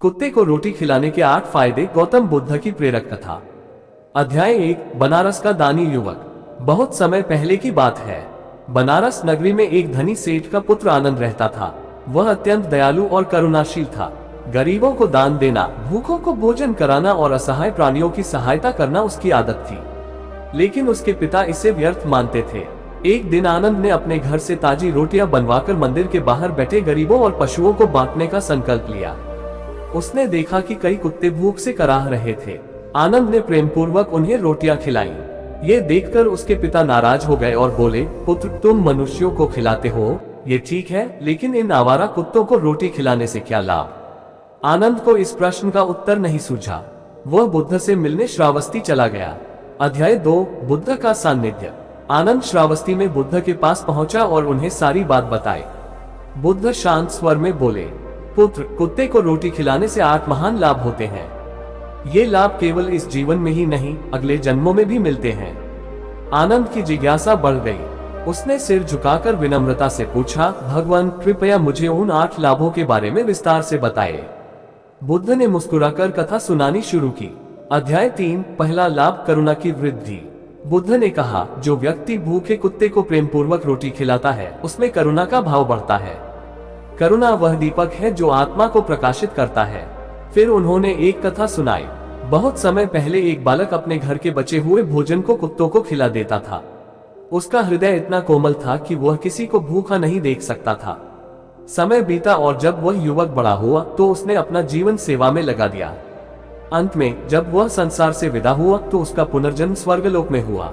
कुत्ते को रोटी खिलाने के 8 फायदे। गौतम बुद्ध की प्रेरक कथा। अध्याय 1। बनारस का दानी युवक। बहुत समय पहले की बात है। बनारस नगरी में एक धनी सेठ का पुत्र आनंद रहता था। वह अत्यंत दयालु और करुणाशील था। गरीबों को दान देना, भूखों को भोजन कराना और असहाय प्राणियों की सहायता करना उसकी आदत थी। लेकिन उसके पिता इसे व्यर्थ मानते थे। एक दिन आनंद ने अपने घर से ताजी रोटियां बनवाकर मंदिर के बाहर बैठे गरीबों और पशुओं को बांटने का संकल्प लिया। उसने देखा कि कई कुत्ते भूख से कराह रहे थे। आनंद ने प्रेम पूर्वक उन्हें रोटियां खिलाईं। ये देखकर उसके पिता नाराज हो गए और बोले, पुत्र, तुम मनुष्यों को खिलाते हो, ये ठीक है, लेकिन इन आवारा कुत्तों को रोटी खिलाने से क्या लाभ? आनंद को इस प्रश्न का उत्तर नहीं सूझा। वह बुद्ध से मिलने श्रावस्ती चला गया। अध्याय 2। बुद्ध का सान्निध्य। आनंद श्रावस्ती में बुद्ध के पास पहुंचा और उन्हें सारी बात बताई। बुद्ध शांत स्वर में बोले, पुत्र, कुत्ते को रोटी खिलाने से 8 महान लाभ होते हैं। ये लाभ केवल इस जीवन में ही नहीं, अगले जन्मों में भी मिलते हैं। आनंद की जिज्ञासा बढ़ गई। उसने सिर झुकाकर विनम्रता से पूछा, भगवान, कृपया मुझे उन 8 लाभों के बारे में विस्तार से बताएं। बुद्ध ने मुस्कुराकर कथा सुनानी शुरू की। अध्याय 3। पहला लाभ, करुणा की वृद्धि। बुद्ध ने कहा, जो व्यक्ति भूखे कुत्ते को प्रेम पूर्वक रोटी खिलाता है, उसमें करुणा का भाव बढ़ता है। करुणा वह दीपक है जो आत्मा को प्रकाशित करता है। फिर उन्होंने एक कथा सुनाई। बहुत समय पहले एक बालक अपने घर के बचे हुए भोजन को कुत्तों को खिला देता था। उसका हृदय इतना कोमल था कि वह किसी को भूखा नहीं देख सकता था। समय बीता और जब वह युवक बड़ा हुआ तो उसने अपना जीवन सेवा में लगा दिया। अंत में जब वह संसार से विदा हुआ तो उसका पुनर्जन्म स्वर्गलोक में हुआ।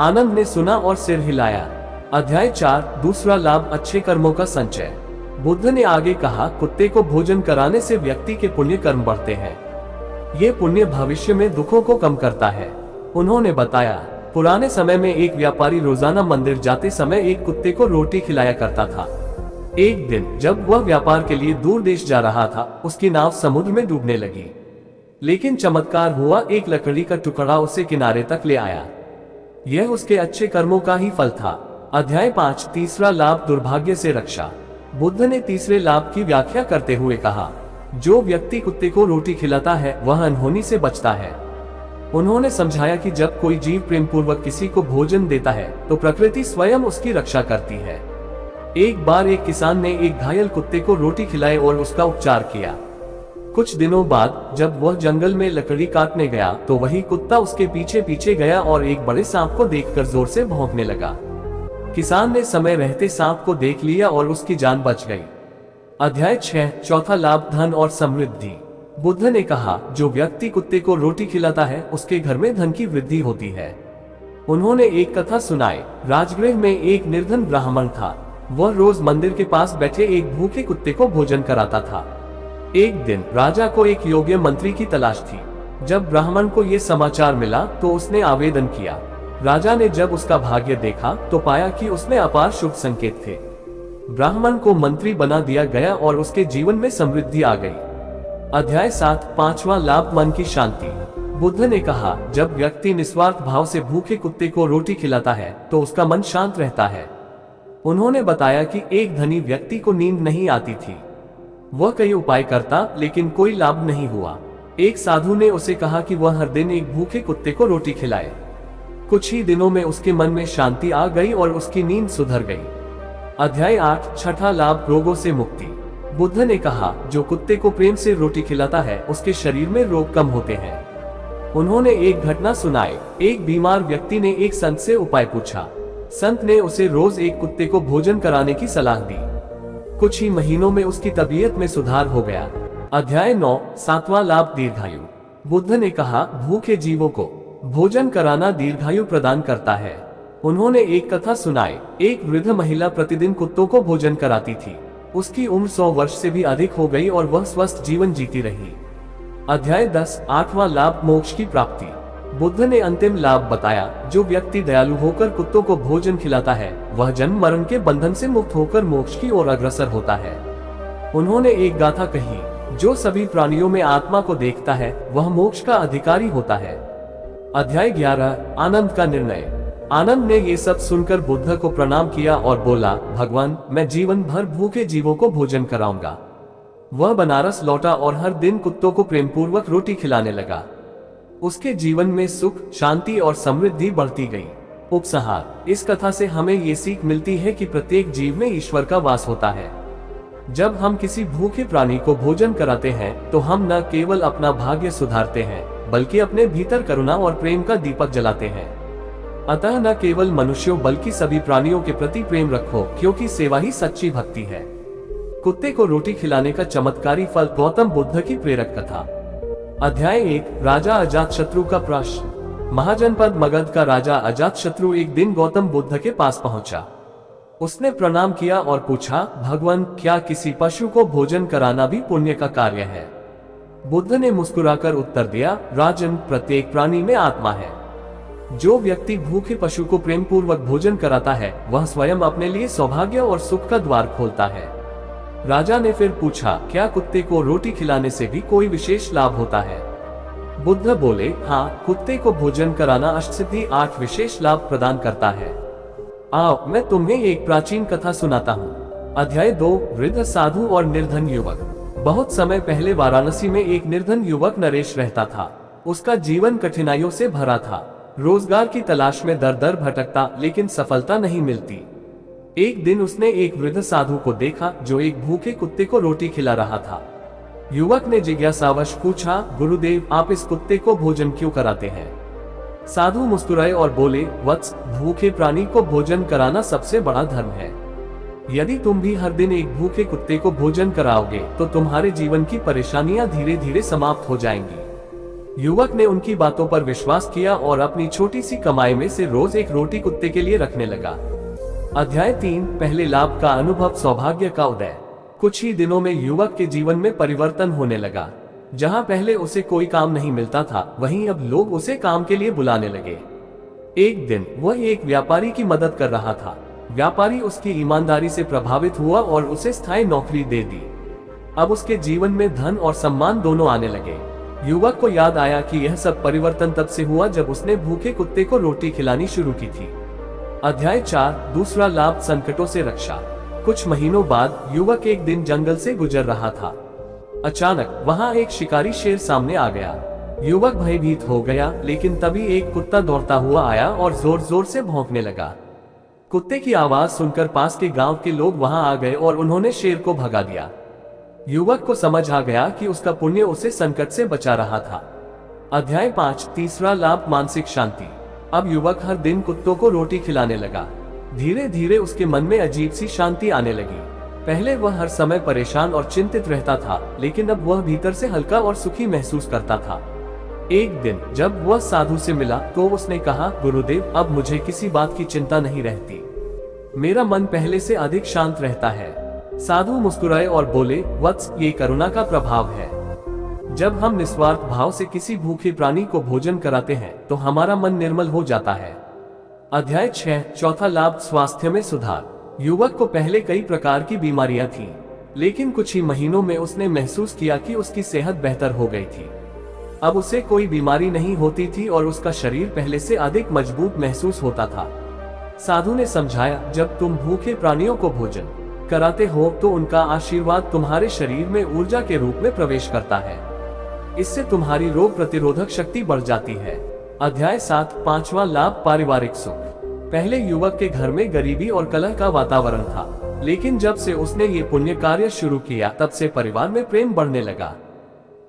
आनंद ने सुना और सिर हिलाया। अध्याय 4। दूसरा लाभ, अच्छे कर्मों का संचय। बुद्ध ने आगे कहा, कुत्ते को भोजन कराने से व्यक्ति के पुण्य कर्म बढ़ते हैं। ये पुण्य भविष्य में दुखों को कम करता है। उन्होंने बताया, पुराने समय में एक व्यापारी रोजाना मंदिर जाते समय एक कुत्ते को रोटी खिलाया करता था। एक दिन जब वह व्यापार के लिए दूर देश जा रहा था, उसकी नाव समुद्र में डूबने लगी। लेकिन चमत्कार हुआ, एक लकड़ी का टुकड़ा उसे किनारे तक ले आया। यह उसके अच्छे कर्मों का ही फल था। अध्याय 5। तीसरा लाभ, दुर्भाग्य से रक्षा। बुद्ध ने तीसरे लाभ की व्याख्या करते हुए कहा, जो व्यक्ति कुत्ते को रोटी खिलाता है वह अनहोनी से बचता है। उन्होंने समझाया कि जब कोई जीव प्रेम पूर्वक किसी को भोजन देता है तो प्रकृति स्वयं उसकी रक्षा करती है। एक बार एक किसान ने एक घायल कुत्ते को रोटी खिलाई और उसका उपचार किया। कुछ दिनों बाद जब वह जंगल में लकड़ी काटने गया तो वही कुत्ता उसके पीछे पीछे गया और एक बड़े सांप को देखकर जोर से भौंकने लगा। किसान ने समय रहते सांप को देख लिया और उसकी जान बच गई। अध्याय 6। चौथा लाभ, धन और समृद्धि। बुद्ध ने कहा, जो व्यक्ति कुत्ते को रोटी खिलाता है उसके घर में धन की वृद्धि होती है। उन्होंने एक कथा सुनाई। राजगृह में एक निर्धन ब्राह्मण था। वह रोज मंदिर के पास बैठे एक भूखे कुत्ते को भोजन कराता था। एक दिन राजा को एक योग्य मंत्री की तलाश थी। जब ब्राह्मण को ये समाचार मिला तो उसने आवेदन किया। राजा ने जब उसका भाग्य देखा तो पाया कि उसमें अपार शुभ संकेत थे। ब्राह्मण को मंत्री बना दिया गया और उसके जीवन में समृद्धि आ गई। अध्याय 7। पांचवा लाभ, मन की शांति। बुद्ध ने कहा, जब व्यक्ति निस्वार्थ भाव से भूखे कुत्ते को रोटी खिलाता है तो उसका मन शांत रहता है। उन्होंने बताया कि एक धनी व्यक्ति को नींद नहीं आती थी। वह कई उपाय करता लेकिन कोई लाभ नहीं हुआ। एक साधु ने उसे कहा कि वह हर दिन एक भूखे कुत्ते को रोटी खिलाए। कुछ ही दिनों में उसके मन में शांति आ गई और उसकी नींद सुधर गई। अध्याय 8। छठा लाभ, रोगों से मुक्ति। बुद्ध ने कहा, जो कुत्ते को प्रेम से रोटी खिलाता है उसके शरीर में रोग कम होते हैं। उन्होंने एक घटना सुनाई। एक बीमार व्यक्ति ने एक संत से उपाय पूछा। संत ने उसे रोज एक कुत्ते को भोजन कराने की सलाह दी। कुछ ही महीनों में उसकी तबीयत में सुधार हो गया। अध्याय 9। सातवां लाभ, दीर्घायु। बुद्ध ने कहा, भूखे जीवों को भोजन कराना दीर्घायु प्रदान करता है। उन्होंने एक कथा सुनाई। एक वृद्ध महिला प्रतिदिन कुत्तों को भोजन कराती थी। उसकी उम्र 100 वर्ष से भी अधिक हो गई और वह स्वस्थ जीवन जीती रही। अध्याय 10। आठवां लाभ, मोक्ष की प्राप्ति। बुद्ध ने अंतिम लाभ बताया, जो व्यक्ति दयालु होकर कुत्तों को भोजन खिलाता है वह जन्म मरण के बंधन से मुक्त होकर मोक्ष की ओर अग्रसर होता है। उन्होंने एक गाथा कही, जो सभी प्राणियों में आत्मा को देखता है वह मोक्ष का अधिकारी होता है। अध्याय 11। आनंद का निर्णय। आनंद ने ये सब सुनकर बुद्ध को प्रणाम किया और बोला, भगवान, मैं जीवन भर भूखे जीवों को भोजन कराऊंगा। वह बनारस लौटा और हर दिन कुत्तों को प्रेमपूर्वक रोटी खिलाने लगा। उसके जीवन में सुख, शांति और समृद्धि बढ़ती गई। उपसंहार: इस कथा से हमें ये सीख मिलती है कि प्रत्येक जीव में ईश्वर का वास होता है। जब हम किसी भूखे प्राणी को भोजन कराते हैं तो हम न केवल अपना भाग्य सुधारते हैं, बल्कि अपने भीतर करुणा और प्रेम का दीपक जलाते हैं। अतः न केवल मनुष्यों बल्कि सभी प्राणियों के प्रति प्रेम रखो, क्योंकि सेवा ही सच्ची भक्ति है। कुत्ते को रोटी खिलाने का चमत्कारी फल। गौतम बुद्ध की प्रेरक कथा। अध्याय 1: राजा अजातशत्रु का प्रश्न। महाजनपद मगध का राजा अजातशत्रु एक दिन गौतम बुद्ध के पास पहुंचा। उसने प्रणाम किया और पूछा, भगवान, क्या किसी पशु को भोजन कराना भी पुण्य का कार्य है? बुद्ध ने मुस्कुराकर उत्तर दिया, राजन, प्रत्येक प्राणी में आत्मा है। जो व्यक्ति भूखे पशु को प्रेम पूर्वक भोजन कराता है, वह स्वयं अपने लिए सौभाग्य और सुख का द्वार खोलता है। राजा ने फिर पूछा, क्या कुत्ते को रोटी खिलाने से भी कोई विशेष लाभ होता है? बुद्ध बोले, हाँ, कुत्ते को भोजन कराना अष्टसिद्धि 8 विशेष लाभ प्रदान करता है। आओ मैं तुम्हें एक प्राचीन कथा सुनाता हूँ। अध्याय 2: वृद्ध साधु और निर्धन युवक। बहुत समय पहले वाराणसी में एक निर्धन युवक नरेश रहता था। उसका जीवन कठिनाइयों से भरा था। रोजगार की तलाश में दर दर भटकता, लेकिन सफलता नहीं मिलती। एक दिन उसने एक वृद्ध साधु को देखा जो एक भूखे कुत्ते को रोटी खिला रहा था। युवक ने जिज्ञासावश पूछा, गुरुदेव, आप इस कुत्ते को भोजन क्यों कराते हैं? साधु मुस्कुराए और बोले, वत्स, भूखे प्राणी को भोजन कराना सबसे बड़ा धर्म है। यदि तुम भी हर दिन एक भूखे कुत्ते को भोजन कराओगे तो तुम्हारे जीवन की परेशानियां धीरे धीरे समाप्त हो जाएंगी। युवक ने उनकी बातों पर विश्वास किया और अपनी छोटी सी कमाई में से रोज एक रोटी कुत्ते के लिए रखने लगा। अध्याय 3: पहले लाभ का अनुभव। सौभाग्य का उदय। कुछ ही दिनों में युवक के जीवन में परिवर्तन होने लगा। जहां पहले उसे कोई काम नहीं मिलता था, वहीं अब लोग उसे काम के लिए बुलाने लगे। एक दिन वह एक व्यापारी की मदद कर रहा था। व्यापारी उसकी ईमानदारी से प्रभावित हुआ और उसे स्थायी नौकरी दे दी। अब उसके जीवन में धन और सम्मान दोनों आने लगे। युवक को याद आया कि यह सब परिवर्तन तब से हुआ जब उसने भूखे कुत्ते को रोटी खिलानी शुरू की थी। अध्याय 4: दूसरा लाभ, संकटों से रक्षा। कुछ महीनों बाद युवक एक दिन जंगल से गुजर रहा था। अचानक वहां एक शिकारी शेर सामने आ गया। युवक भयभीत हो गया, लेकिन तभी एक कुत्ता दौड़ता हुआ आया और जोर जोर से भौंकने लगा। कुत्ते की आवाज सुनकर पास के गांव के लोग वहां आ गए और उन्होंने शेर को भगा दिया। युवक को समझ आ गया कि उसका पुण्य उसे संकट से बचा रहा था। अध्याय 5: तीसरा लाभ, मानसिक शांति। अब युवक हर दिन कुत्तों को रोटी खिलाने लगा। धीरे धीरे उसके मन में अजीब सी शांति आने लगी। पहले वह हर समय परेशान और चिंतित रहता था, लेकिन अब वह भीतर से हल्का और सुखी महसूस करता था। एक दिन जब वह साधु से मिला तो उसने कहा, गुरुदेव, अब मुझे किसी बात की चिंता नहीं रहती। मेरा मन पहले से अधिक शांत रहता है। साधु मुस्कुराए और बोले, वत्स, ये करुणा का प्रभाव है। जब हम निस्वार्थ भाव से किसी भूखे प्राणी को भोजन कराते हैं तो हमारा मन निर्मल हो जाता है। अध्याय 6: चौथा लाभ, स्वास्थ्य में सुधार। युवक को पहले कई प्रकार की बीमारियां थीं, लेकिन कुछ ही महीनों में उसने महसूस किया कि उसकी सेहत बेहतर हो गई थी। अब उसे कोई बीमारी नहीं होती थी और उसका शरीर पहले से अधिक मजबूत महसूस होता था। साधु ने समझाया, जब तुम भूखे प्राणियों को भोजन कराते हो तो उनका आशीर्वाद तुम्हारे शरीर में ऊर्जा के रूप में प्रवेश करता है। इससे तुम्हारी रोग प्रतिरोधक शक्ति बढ़ जाती है। अध्याय 7: पांचवा लाभ, पारिवारिक सुख। पहले युवक के घर में गरीबी और कलह का वातावरण था, लेकिन जब से उसने ये पुण्य कार्य शुरू किया तब से परिवार में प्रेम बढ़ने लगा।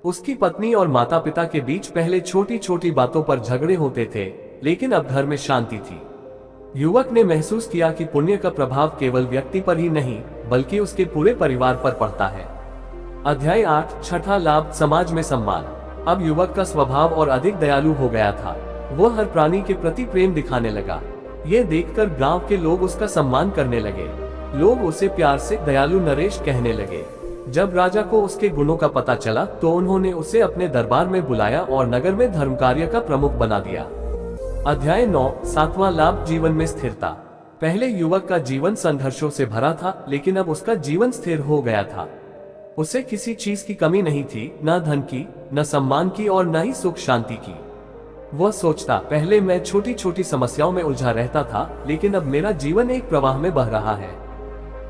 उसकी पत्नी और माता पिता के बीच पहले छोटी छोटी बातों पर झगड़े होते थे, लेकिन अब घर में शांति थी। युवक ने महसूस किया कि पुण्य का प्रभाव केवल व्यक्ति पर ही नहीं, बल्कि उसके पूरे परिवार पर पड़ता है। अध्याय 8: छठा लाभ, समाज में सम्मान। अब युवक का स्वभाव और अधिक दयालु हो गया था। वह हर प्राणी के प्रति प्रेम दिखाने लगा। ये देखकर गांव के लोग उसका सम्मान करने लगे। लोग उसे प्यार से दयालु नरेश कहने लगे। जब राजा को उसके गुणों का पता चला तो उन्होंने उसे अपने दरबार में बुलाया और नगर में धर्म कार्य का प्रमुख बना दिया। अध्याय 9: सातवां लाभ, जीवन में स्थिरता। पहले युवक का जीवन संघर्षों से भरा था, लेकिन अब उसका जीवन स्थिर हो गया था। उसे किसी चीज की कमी नहीं थी, न धन की, न सम्मान की और न ही सुख शांति की। वह सोचता, पहले मैं छोटी छोटी समस्याओं में उलझा रहता था, लेकिन अब मेरा जीवन एक प्रवाह में बह रहा है।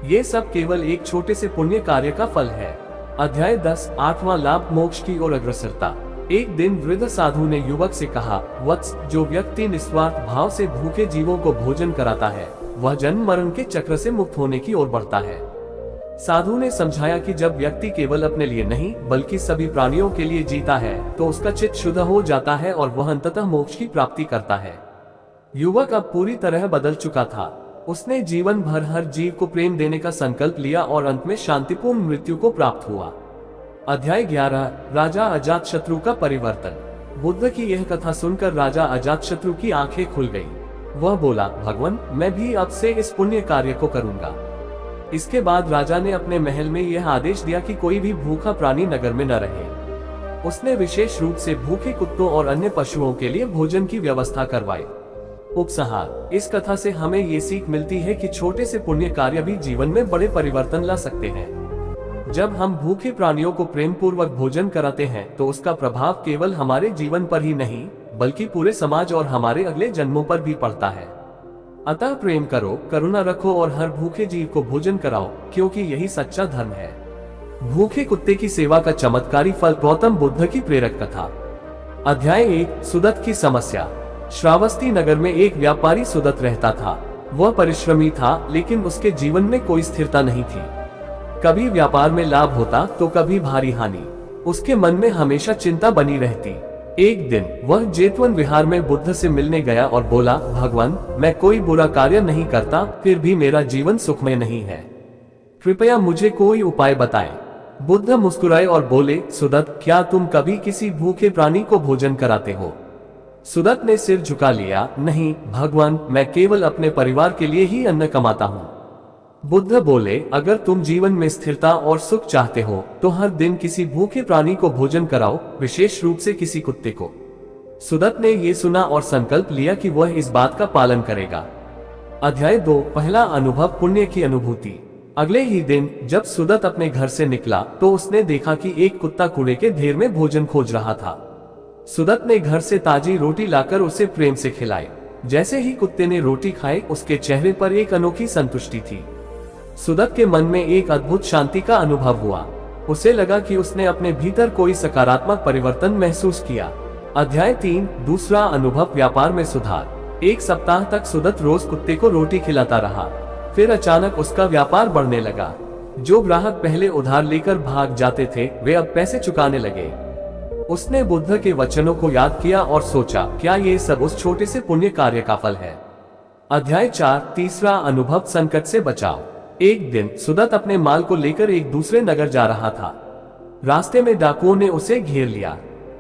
ये सब केवल एक छोटे से पुण्य कार्य का फल है। अध्याय 10 8वां लाभ मोक्ष की ओर अग्रसरता। एक दिन वृद्ध साधु ने युवक से कहा, वत्स, जो व्यक्ति निस्वार्थ भाव से भूखे जीवों को भोजन कराता है वह जन्म मरण के चक्र से मुक्त होने की ओर बढ़ता है। साधु ने समझाया कि जब व्यक्ति केवल अपने लिए नहीं बल्कि सभी प्राणियों के लिए जीता है तो उसका चित्त शुद्ध हो जाता है और वह अंततः मोक्ष की प्राप्ति करता है। युवक अब पूरी तरह बदल चुका था। उसने जीवन भर हर जीव को प्रेम देने का संकल्प लिया और अंत में शांतिपूर्ण मृत्यु को प्राप्त हुआ। अध्याय 11 राजा अजातशत्रु का परिवर्तन। बुद्ध की यह कथा सुनकर राजा अजातशत्रु की आंखें खुल गईं। वह बोला, भगवान, मैं भी अब से इस पुण्य कार्य को करूंगा। इसके बाद राजा ने अपने महल में यह आदेश दिया कि कोई भी भूखा प्राणी नगर में न रहे। उसने विशेष रूप से भूखे कुत्तों और अन्य पशुओं के लिए भोजन की व्यवस्था करवाई। उपसंहार। इस कथा से हमें ये सीख मिलती है कि छोटे से पुण्य कार्य भी जीवन में बड़े परिवर्तन ला सकते हैं। जब हम भूखे प्राणियों को प्रेम पूर्वक भोजन कराते हैं तो उसका प्रभाव केवल हमारे जीवन पर ही नहीं बल्कि पूरे समाज और हमारे अगले जन्मों पर भी पड़ता है। अतः प्रेम करो, करुणा रखो और हर भूखे जीव को भोजन कराओ, क्योंकि यही सच्चा धर्म है। भूखे कुत्ते की सेवा का चमत्कारी फल। गौतम बुद्ध की प्रेरक कथा। अध्याय 1 सुदत की समस्या। श्रावस्ती नगर में एक व्यापारी सुदत रहता था। वह परिश्रमी था लेकिन उसके जीवन में कोई स्थिरता नहीं थी। कभी व्यापार में लाभ होता तो कभी भारी हानि। उसके मन में हमेशा चिंता बनी रहती। एक दिन वह जेतवन विहार में बुद्ध से मिलने गया और बोला, भगवान, मैं कोई बुरा कार्य नहीं करता फिर भी मेरा जीवन सुखमय नहीं है। कृपया मुझे कोई उपाय बताएं। बुद्ध मुस्कुराए और बोले, सुदत, क्या तुम कभी किसी भूखे प्राणी को भोजन कराते हो? सुदत ने सिर झुका लिया, नहीं भगवान, मैं केवल अपने परिवार के लिए ही अन्न कमाता हूँ। बुद्ध बोले, अगर तुम जीवन में स्थिरता और सुख चाहते हो तो हर दिन किसी भूखे प्राणी को भोजन कराओ, विशेष रूप से किसी कुत्ते को। सुदत ने ये सुना और संकल्प लिया कि वह इस बात का पालन करेगा। अध्याय 2 पहला अनुभव पुण्य की अनुभूति। अगले ही दिन जब सुदत अपने घर से निकला तो उसने देखा कि एक कुत्ता कूड़े के ढेर में भोजन खोज रहा था। सुदत ने घर से ताजी रोटी लाकर उसे प्रेम से खिलाई। जैसे ही कुत्ते ने रोटी खाई उसके चेहरे पर एक अनोखी संतुष्टि थी। सुदत के मन में एक अद्भुत शांति का अनुभव हुआ। उसे लगा कि उसने अपने भीतर कोई सकारात्मक परिवर्तन महसूस किया। अध्याय 3 दूसरा अनुभव व्यापार में सुधार। एक सप्ताह तक सुदत रोज कुत्ते को रोटी खिलाता रहा। फिर अचानक उसका व्यापार बढ़ने लगा। जो ग्राहक पहले उधार लेकर भाग जाते थे वे अब पैसे चुकाने लगे। उसने बुद्ध के वचनों को याद किया और सोचा, क्या ये सब उस छोटे से पुण्य कार्य का फल है? अध्याय 4 तीसरा अनुभव संकट से बचाव। एक दिन सुदत अपने माल को लेकर एक दूसरे नगर जा रहा था। रास्ते में डाकुओं ने उसे घेर लिया।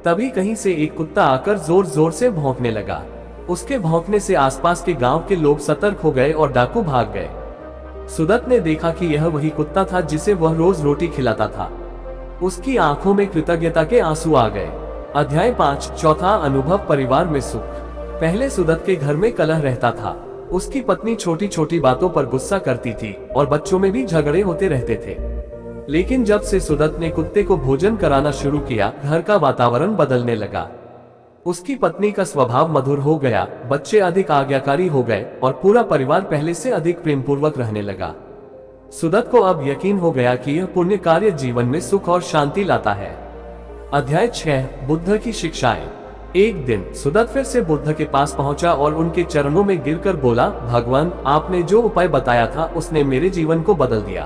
तभी कहीं से एक कुत्ता आकर जोर जोर से भौंकने लगा। उसके भौंकने से आसपास के गांव के लोग सतर्क हो गए और डाकू भाग गए। सुदत ने देखा कि यह वही कुत्ता था जिसे वह रोज रोटी खिलाता था। उसकी आंखों में कृतज्ञता के आंसू आ गए। अध्याय 5 चौथा अनुभव परिवार में सुख। पहले सुदत के घर में कलह रहता था। उसकी पत्नी छोटी छोटी बातों पर गुस्सा करती थी और बच्चों में भी झगड़े होते रहते थे। लेकिन जब से सुदत ने कुत्ते को भोजन कराना शुरू किया घर का वातावरण बदलने लगा। उसकी पत्नी का स्वभाव मधुर हो गया, बच्चे अधिक आज्ञाकारी हो गए और पूरा परिवार पहले से अधिक प्रेम पूर्वक रहने लगा। सुदत को अब यकीन हो गया कि यह पुण्य कार्य जीवन में सुख और शांति लाता है। अध्याय 6 बुद्ध की शिक्षाएं। एक दिन सुदत फिर से बुद्ध के पास पहुंचा और उनके चरणों में गिरकर बोला, भगवान, आपने जो उपाय बताया था उसने मेरे जीवन को बदल दिया।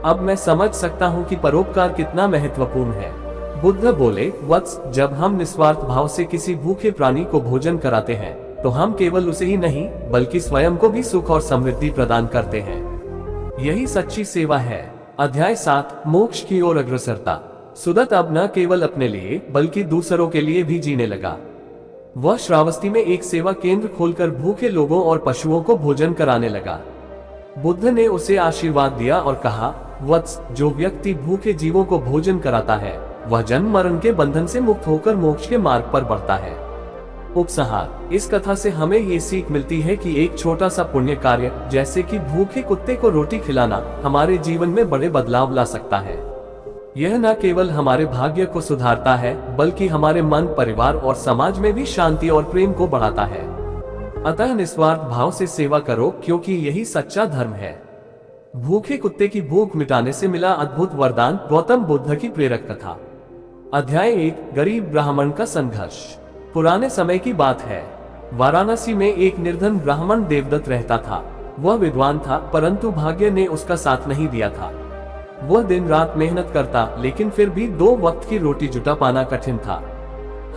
अब मैं समझ सकता हूं कि परोपकार कितना महत्वपूर्ण है। बुद्ध बोले, वत्स, जब हम निस्वार्थ भाव से किसी भूखे प्राणी को भोजन कराते हैं तो हम केवल उसे ही नहीं बल्कि स्वयं को भी सुख और समृद्धि प्रदान करते हैं। यही सच्ची सेवा है। अध्याय 7 मोक्ष की ओर अग्रसरता। सुदत अब न केवल अपने लिए बल्कि दूसरों के लिए भी जीने लगा। वह श्रावस्ती में एक सेवा केंद्र खोलकर भूखे लोगों और पशुओं को भोजन कराने लगा। बुद्ध ने उसे आशीर्वाद दिया और कहा, वत्स, जो व्यक्ति भूखे जीवों को भोजन कराता है वह जन्म मरण के बंधन से मुक्त होकर मोक्ष के मार्ग पर बढ़ता है। उपसंहार। इस कथा से हमें ये सीख मिलती है कि एक छोटा सा पुण्य कार्य जैसे कि भूखे कुत्ते को रोटी खिलाना हमारे जीवन में बड़े बदलाव ला सकता है। यह न केवल हमारे भाग्य को सुधारता है बल्कि हमारे मन, परिवार और समाज में भी शांति और प्रेम को बढ़ाता है। अतः निस्वार्थ भाव से सेवा करो, क्योंकि यही सच्चा धर्म है। भूखे कुत्ते की भूख मिटाने से मिला अद्भुत वरदान। गौतम बुद्ध की प्रेरक कथा। अध्याय 1, गरीब ब्राह्मण का संघर्ष। पुराने समय की बात है। वाराणसी में एक निर्धन ब्राह्मण देवदत्त रहता था। वह विद्वान था, परंतु भाग्य ने उसका साथ नहीं दिया था। वह दिन रात मेहनत करता, लेकिन फिर भी 2 वक्त की रोटी जुटा पाना कठिन था।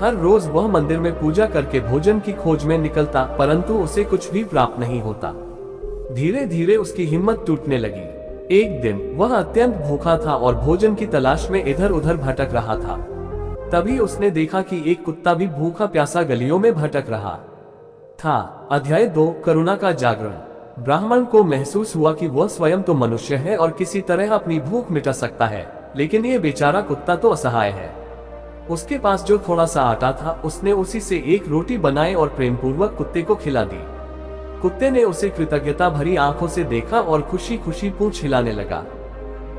हर रोज वह मंदिर में पूजा करके भोजन की खोज में निकलता, परंतु उसे कुछ भी प्राप्त नहीं होता। धीरे धीरे उसकी हिम्मत टूटने लगी। एक दिन वह अत्यंत भूखा था और भोजन की तलाश में इधर उधर भटक रहा था। तभी उसने देखा कि एक कुत्ता भी भूखा प्यासा गलियों में भटक रहा था। अध्याय 2, करुणा का जागरण। ब्राह्मण को महसूस हुआ कि वह स्वयं तो मनुष्य है और किसी तरह अपनी भूख मिटा सकता है, लेकिन ये बेचारा कुत्ता तो असहाय है। उसके पास जो थोड़ा सा आटा था, उसने उसी से एक रोटी बनाई और प्रेमपूर्वक कुत्ते को खिला दी। कुत्ते ने उसे कृतज्ञता भरी आंखों से देखा और खुशी खुशी पूंछ हिलाने लगा।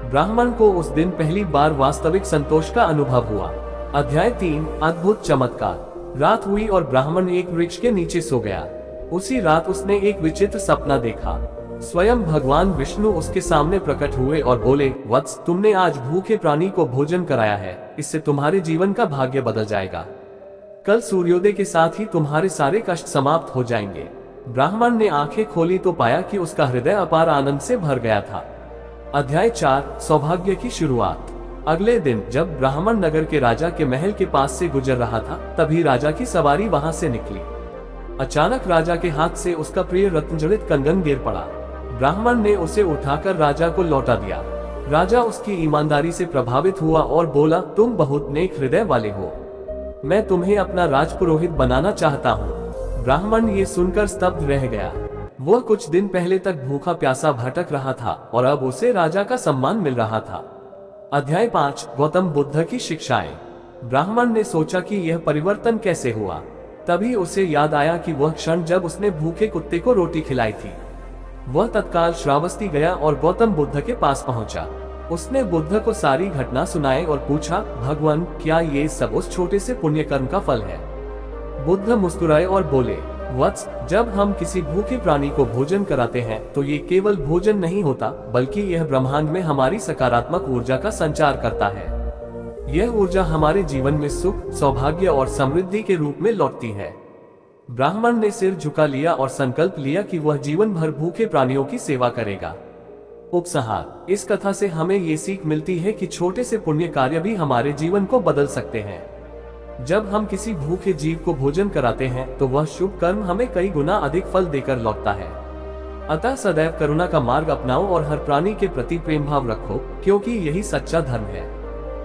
ब्राह्मण को उस दिन पहली बार वास्तविक संतोष का अनुभव हुआ। अध्याय 3, अद्भुत चमत्कार। रात हुई और ब्राह्मण एक वृक्ष के नीचे सो गया। उसी रात उसने एक विचित्र सपना देखा। स्वयं भगवान विष्णु उसके सामने प्रकट हुए और बोले, वत्स, तुमने आज भूखे प्राणी को भोजन कराया है, इससे तुम्हारे जीवन का भाग्य बदल जाएगा। कल सूर्योदय के साथ ही तुम्हारे सारे कष्ट समाप्त हो जाएंगे। ब्राह्मण ने आंखें खोली तो पाया कि उसका हृदय अपार आनंद से भर गया था। अध्याय 4, सौभाग्य की शुरुआत। अगले दिन जब ब्राह्मण नगर के राजा के महल के पास से गुजर रहा था, तभी राजा की सवारी वहां से निकली। अचानक राजा के हाथ से उसका प्रिय रत्नजड़ित कंगन गिर पड़ा। ब्राह्मण ने उसे उठाकर राजा को लौटा दिया। राजा उसकी ईमानदारी से प्रभावित हुआ और बोला, तुम बहुत नेक हृदय वाले हो, मैं तुम्हें अपना राजपुरोहित बनाना चाहता हूँ। ब्राह्मण ये सुनकर स्तब्ध रह गया। वह कुछ दिन पहले तक भूखा प्यासा भटक रहा था और अब उसे राजा का सम्मान मिल रहा था। अध्याय 5, गौतम बुद्ध की शिक्षाएं। ब्राह्मण ने सोचा कि यह परिवर्तन कैसे हुआ। तभी उसे याद आया कि वह क्षण जब उसने भूखे कुत्ते को रोटी खिलाई थी। वह तत्काल श्रावस्ती गया और गौतम बुद्ध के पास पहुंचा। उसने बुद्ध को सारी घटना सुनाई और पूछा, भगवान, क्या ये सब उस छोटे से पुण्य कर्म का फल है? बुद्ध मुस्कुराए और बोले, वत्स, जब हम किसी भूखे प्राणी को भोजन कराते हैं तो ये केवल भोजन नहीं होता, बल्कि यह ब्रह्मांड में हमारी सकारात्मक ऊर्जा का संचार करता है। यह ऊर्जा हमारे जीवन में सुख, सौभाग्य और समृद्धि के रूप में लौटती है। ब्राह्मण ने सिर झुका लिया और संकल्प लिया कि वह जीवन भर भूखे प्राणियों की सेवा करेगा। उपसंहार। इस कथा से हमें ये सीख मिलती है कि छोटे से पुण्य कार्य भी हमारे जीवन को बदल सकते हैं। जब हम किसी भूखे जीव को भोजन कराते हैं तो वह शुभ कर्म हमें कई गुना अधिक फल देकर लौटता है। अतः सदैव करुणा का मार्ग अपनाओ और हर प्राणी के प्रति प्रेम भाव रखो, क्योंकि यही सच्चा धर्म है।